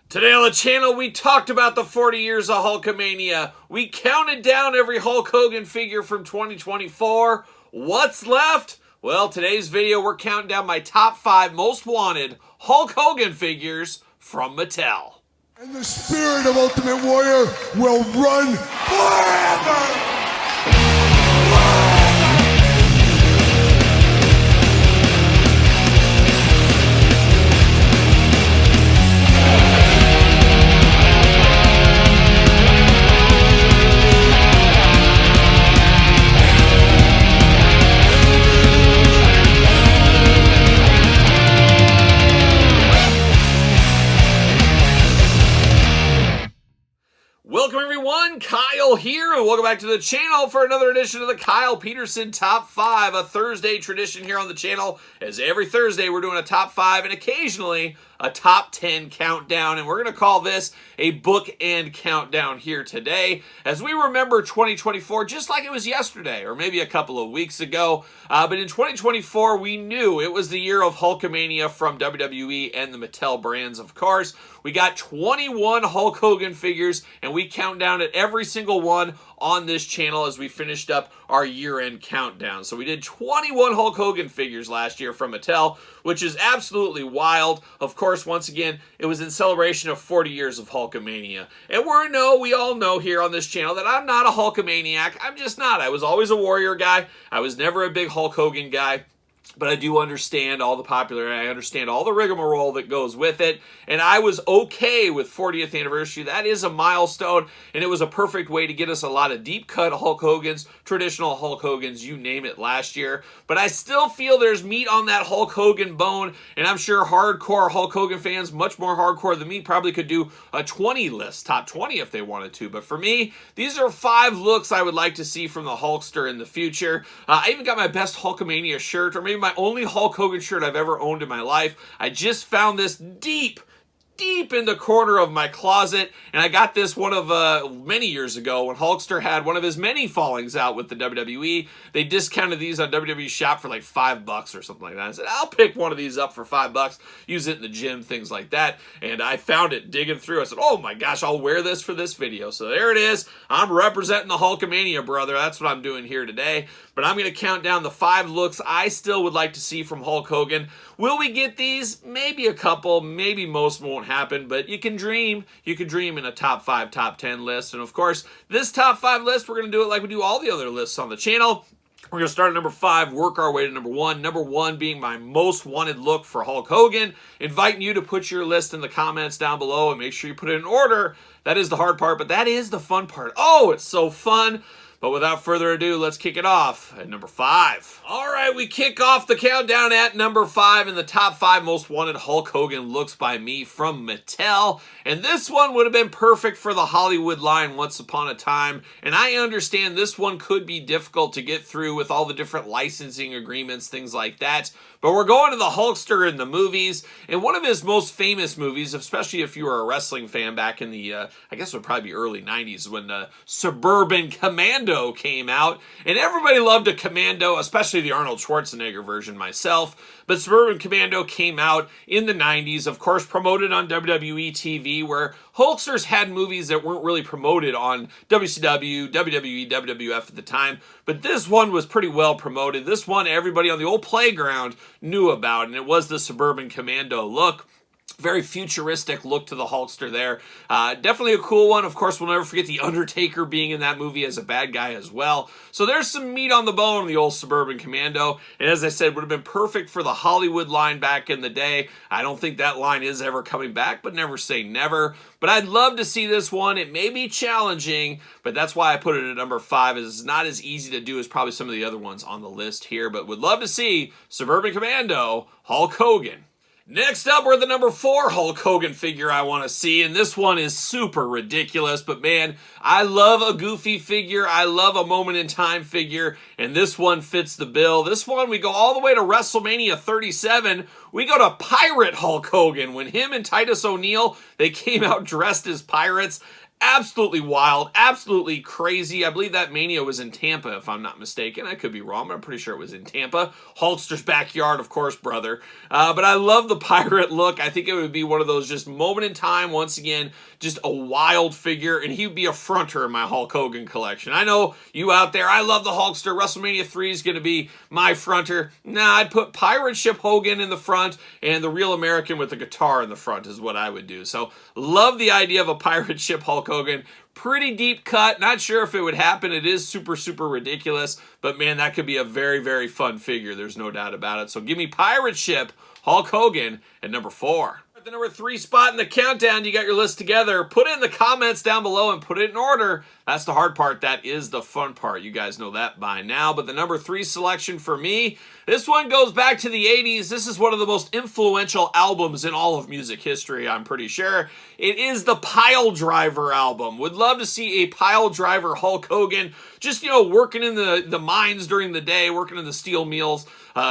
Today on the channel, we talked about the 40 years of Hulkamania. We counted down every Hulk Hogan figure from 2024. What's left? Well, today's video, we're counting down my top 5 most wanted Hulk Hogan figures from Mattel. And the spirit of Ultimate Warrior will run forever! Welcome everyone, Kyle here, and welcome back to the channel for another edition of the Kyle Peterson Top 5, a Thursday tradition here on the channel, as every Thursday we're doing a Top 5 and occasionally a Top 10 countdown, and we're going to call this a bookend countdown here today, as we remember 2024 just like it was yesterday, or maybe a couple of weeks ago, but in 2024 we knew it was the year of Hulkamania from WWE and the Mattel brands, of course. We got 21 Hulk Hogan figures, and we count down at every single one on this channel as we finished up our year-end countdown. So we did 21 Hulk Hogan figures last year from Mattel, which is absolutely wild. Of course, once again, it was in celebration of 40 years of Hulkamania. And we all know here on this channel that I'm not a Hulkamaniac. I'm just not. I was always a Warrior guy. I was never a big Hulk Hogan guy. But I do understand all the popularity, I understand all the rigmarole that goes with it, and I was okay with 40th anniversary. That is a milestone, and it was a perfect way to get us a lot of deep-cut Hulk Hogans, traditional Hulk Hogans, you name it, last year. But I still feel there's meat on that Hulk Hogan bone, and I'm sure hardcore Hulk Hogan fans, much more hardcore than me, probably could do a 20 list, top 20 if they wanted to. But for me, these are 5 looks I would like to see from the Hulkster in the future. I even got my best Hulkamania shirt, or maybe my only Hulk Hogan shirt I've ever owned in my life. I just found this deep in the corner of my closet, and I got this one of many years ago when Hulkster had one of his many fallings out with the WWE. They discounted these on WWE Shop for like $5 or something like that. I said, I'll pick one of these up for $5, use it in the gym, things like that. And I found it digging through. I said, oh my gosh, I'll wear this for this video. So there it is. I'm representing the Hulkamania, brother. That's what I'm doing here today. But I'm going to count down the 5 looks I still would like to see from Hulk Hogan. Will we get these? Maybe a couple, maybe most won't happen, but you can dream. You can dream in a top 5, top 10 list. And of course, this top 5 list, we're going to do it like we do all the other lists on the channel. We're going to start at number 5, work our way to number 1. Number 1 being my most wanted look for Hulk Hogan. Inviting you to put your list in the comments down below and make sure you put it in order. That is the hard part, but that is the fun part. Oh, it's so fun. But without further ado, let's kick it off at number 5. All right, we kick off the countdown at number 5 in the top 5 most wanted Hulk Hogan looks by me from Mattel. And this one would have been perfect for the Hollywood line once upon a time. And I understand this one could be difficult to get through with all the different licensing agreements, things like that. But we're going to the Hulkster in the movies. And one of his most famous movies, especially if you were a wrestling fan back in the, I guess it would probably be early 90s when Suburban Commando came out. And everybody loved a Commando, especially the Arnold Schwarzenegger version myself. But Suburban Commando came out in the 90s, of course promoted on WWE TV, where Hulksters had movies that weren't really promoted on WCW, WWE, WWF at the time. But this one was pretty well promoted. This one everybody on the old playground knew about, and it was the Suburban Commando look. Very futuristic look to the Hulkster there. Definitely a cool one. Of course, we'll never forget The Undertaker being in that movie as a bad guy as well. So there's some meat on the bone of the old Suburban Commando. And as I said, would have been perfect for the Hollywood line back in the day. I don't think that line is ever coming back, but never say never. But I'd love to see this one. It may be challenging, but that's why I put it at number 5. It's not as easy to do as probably some of the other ones on the list here, but would love to see Suburban Commando, Hulk Hogan. Next up, we're the number 4 Hulk Hogan figure I want to see, and this one is super ridiculous, but man, I love a goofy figure, I love a moment in time figure, and this one fits the bill. This one, we go all the way to WrestleMania 37, we go to Pirate Hulk Hogan, when him and Titus O'Neil, they came out dressed as pirates. Absolutely wild, absolutely crazy. I believe that Mania was in Tampa, if I'm not mistaken. I could be wrong, but I'm pretty sure it was in Tampa. Hulkster's backyard, of course, brother. But I love the pirate look. I think it would be one of those just moment in time, once again, just a wild figure, and he would be a fronter in my Hulk Hogan collection. I know you out there, I love the Hulkster. WrestleMania 3 is going to be my fronter. Nah, I'd put Pirate Ship Hogan in the front, and the Real American with the guitar in the front is what I would do. So, love the idea of a Pirate Ship Hulk Hogan. Pretty deep cut. Not sure if it would happen. It is super, super ridiculous. But man, that could be a very, very fun figure. There's no doubt about it. So give me Pirate Ship Hulk Hogan at number 4. At the number 3 spot in the countdown, you got your list together. Put it in the comments down below and put it in order. That's the hard part. That is the fun part. You guys know that by now. But the number 3 selection for me, this one goes back to the 80s. This is one of the most influential albums in all of music history, I'm pretty sure. It is the Pile Driver album. Would love to see a Pile Driver Hulk Hogan, just, you know, working in the mines during the day, working in the steel mills,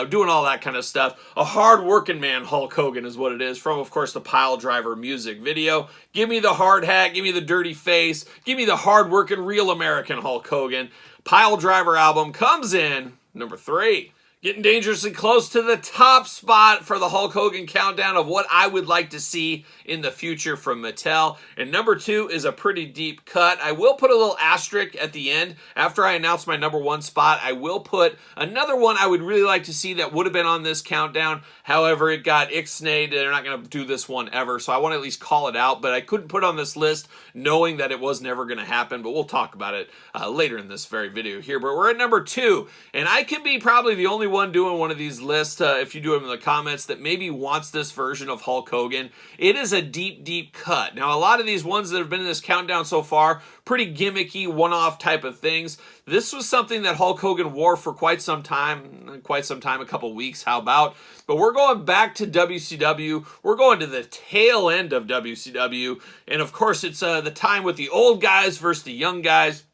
doing all that kind of stuff. A hard-working man Hulk Hogan is what it is from, of course, the Pile Driver music video. Give me the hard hat, give me the dirty face, give me the hard-working real American Hulk Hogan. Pile Driver album comes in number 3. Getting dangerously close to the top spot for the Hulk Hogan countdown of what I would like to see in the future from Mattel. And number 2 is a pretty deep cut. I will put a little asterisk at the end. After I announce my number 1 spot, I will put another one I would really like to see that would have been on this countdown. However, it got ixnayed. They're not going to do this one ever, so I want to at least call it out. But I couldn't put it on this list knowing that it was never going to happen. But we'll talk about it later in this very video here. But we're at number 2, and I could be probably the only one doing one of these lists, if you do them in the comments, that maybe wants this version of Hulk Hogan. It is a deep, deep cut. Now, a lot of these ones that have been in this countdown so far, pretty gimmicky, one-off type of things. This was something that Hulk Hogan wore for quite some time, a couple weeks, how about? But we're going back to WCW. We're going to the tail end of WCW. And of course, it's the time with the old guys versus the young guys.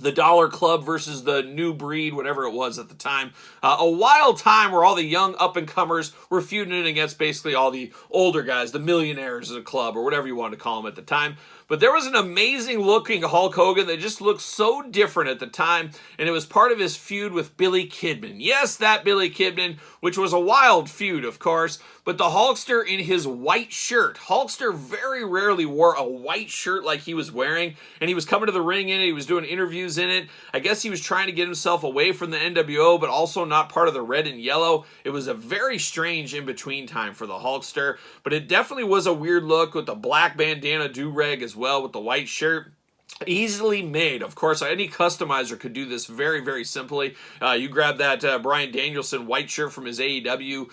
The Dollar Club versus the New Breed, whatever it was at the time. A wild time where all the young up-and-comers were feuding against basically all the older guys, the millionaires of the club, or whatever you wanted to call them at the time. But there was an amazing-looking Hulk Hogan that just looked so different at the time, and it was part of his feud with Billy Kidman. Yes, that Billy Kidman, which was a wild feud, of course, but the Hulkster in his white shirt. Hulkster very rarely wore a white shirt like he was wearing, and he was coming to the ring in it, he was doing interviews in it. I guess he was trying to get himself away from the NWO, but also not part of the red and yellow. It was a very strange in-between time for the Hulkster, but it definitely was a weird look with the black bandana do-rag as well with the white shirt. Easily made. Of course, any customizer could do this very, very simply. You grab that Bryan Danielson white shirt from his AEW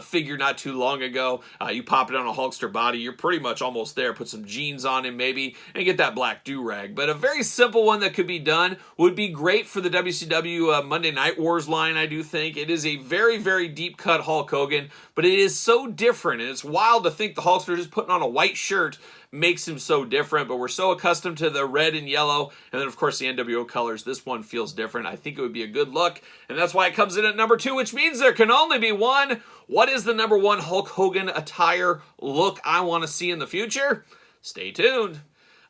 figure not too long ago. You pop it on a Hulkster body. You're pretty much almost there. Put some jeans on him maybe and get that black do-rag. But a very simple one that could be done would be great for the WCW Monday Night Wars line, I do think. It is a very, very deep cut Hulk Hogan, but it is so different. And it's wild to think the Hulkster just putting on a white shirt makes him so different, but we're so accustomed to the red and yellow, and then of course the NWO colors. This one feels different. I think it would be a good look, and that's why it comes in at number 2, which means there can only be one. What is the number 1 Hulk Hogan attire look I want to see in the future? Stay tuned.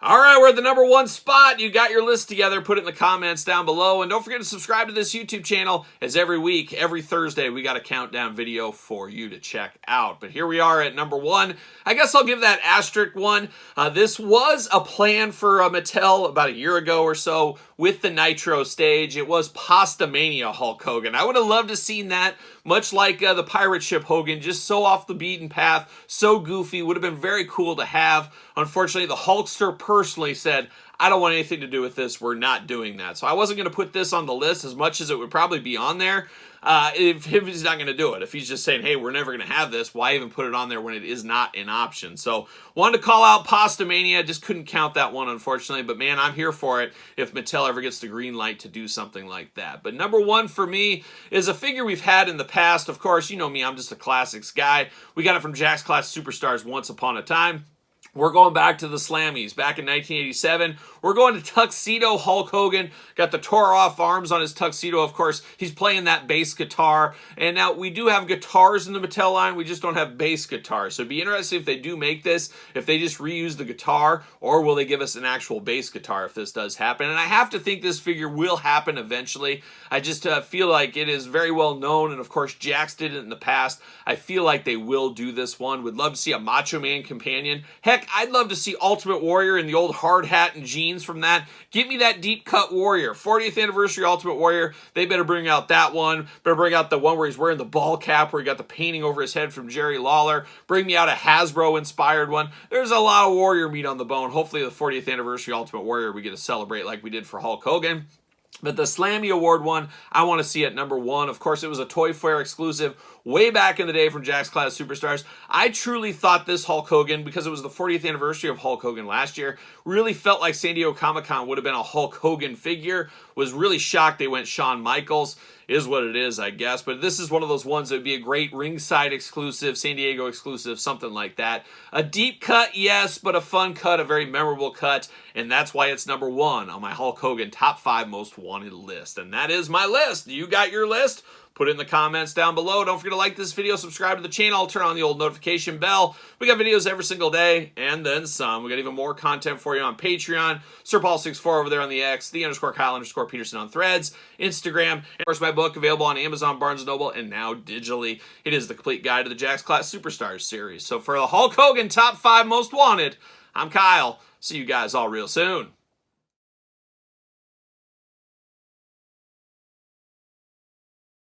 All right, we're at the number 1 spot. You got your list together. Put it in the comments down below. And don't forget to subscribe to this YouTube channel, as every week, every Thursday, we got a countdown video for you to check out. But here we are at number 1. I guess I'll give that asterisk one. This was a plan for Mattel about a year ago or so with the Nitro stage. It was Pasta Mania Hulk Hogan. I would have loved to have seen that, much like the Pirate Ship Hogan, just so off the beaten path, so goofy. Would have been very cool to have. Unfortunately, the Hulkster personally said, I don't want anything to do with this. We're not doing that. So I wasn't going to put this on the list as much as it would probably be on there. If he's not going to do it. If he's just saying, hey, we're never going to have this, why even put it on there when it is not an option? So wanted to call out Pasta Mania. Just couldn't count that one, unfortunately. But man, I'm here for it if Mattel ever gets the green light to do something like that. But number 1 for me is a figure we've had in the past. Of course, you know me, I'm just a classics guy. We got it from Jakks Class Superstars Once Upon a Time. We're going back to the Slammies, back in 1987. We're going to Tuxedo Hulk Hogan. Got the tore off arms on his tuxedo, of course. He's playing that bass guitar. And now we do have guitars in the Mattel line. We just don't have bass guitars. So it'd be interesting if they do make this, if they just reuse the guitar, or will they give us an actual bass guitar if this does happen. And I have to think this figure will happen eventually. I just feel like it is very well known. And of course, Jakks did it in the past. I feel like they will do this one. Would love to see a Macho Man companion. Heck, I'd love to see Ultimate Warrior in the old hard hat and jeans from that. Give me that deep cut Warrior. 40th anniversary Ultimate Warrior. They better bring out that one. Better bring out the one where he's wearing the ball cap, where he got the painting over his head from Jerry Lawler. Bring me out a Hasbro inspired one. There's a lot of Warrior meat on the bone. Hopefully the 40th anniversary Ultimate Warrior we get to celebrate like we did for Hulk Hogan. But the Slammy Award one, I want to see at number 1. Of course, it was a Toy Fair exclusive way back in the day from Jakks Class Superstars. I truly thought this Hulk Hogan, because it was the 40th anniversary of Hulk Hogan last year, really felt like San Diego Comic-Con would have been a Hulk Hogan figure. Was really shocked they went Shawn Michaels. Is what it is, I guess. But this is one of those ones that would be a great ringside exclusive, San Diego exclusive, something like that. A deep cut, yes, but a fun cut, a very memorable cut. And that's why it's number 1 on my Hulk Hogan Top 5 Most Wanted list. And that is my list. You got your list? Put it in the comments down below. Don't forget to like this video, subscribe to the channel, turn on the old notification bell. We got videos every single day, and then some. We got even more content for you on Patreon. SirPaul64 over there on the X, _Kyle_Peterson on Threads, Instagram, and of course my book available on Amazon, Barnes & Noble, and now digitally. It is the complete guide to the Jakks Class Superstars series. So for the Hulk Hogan Top 5 Most Wanted, I'm Kyle. See you guys all real soon.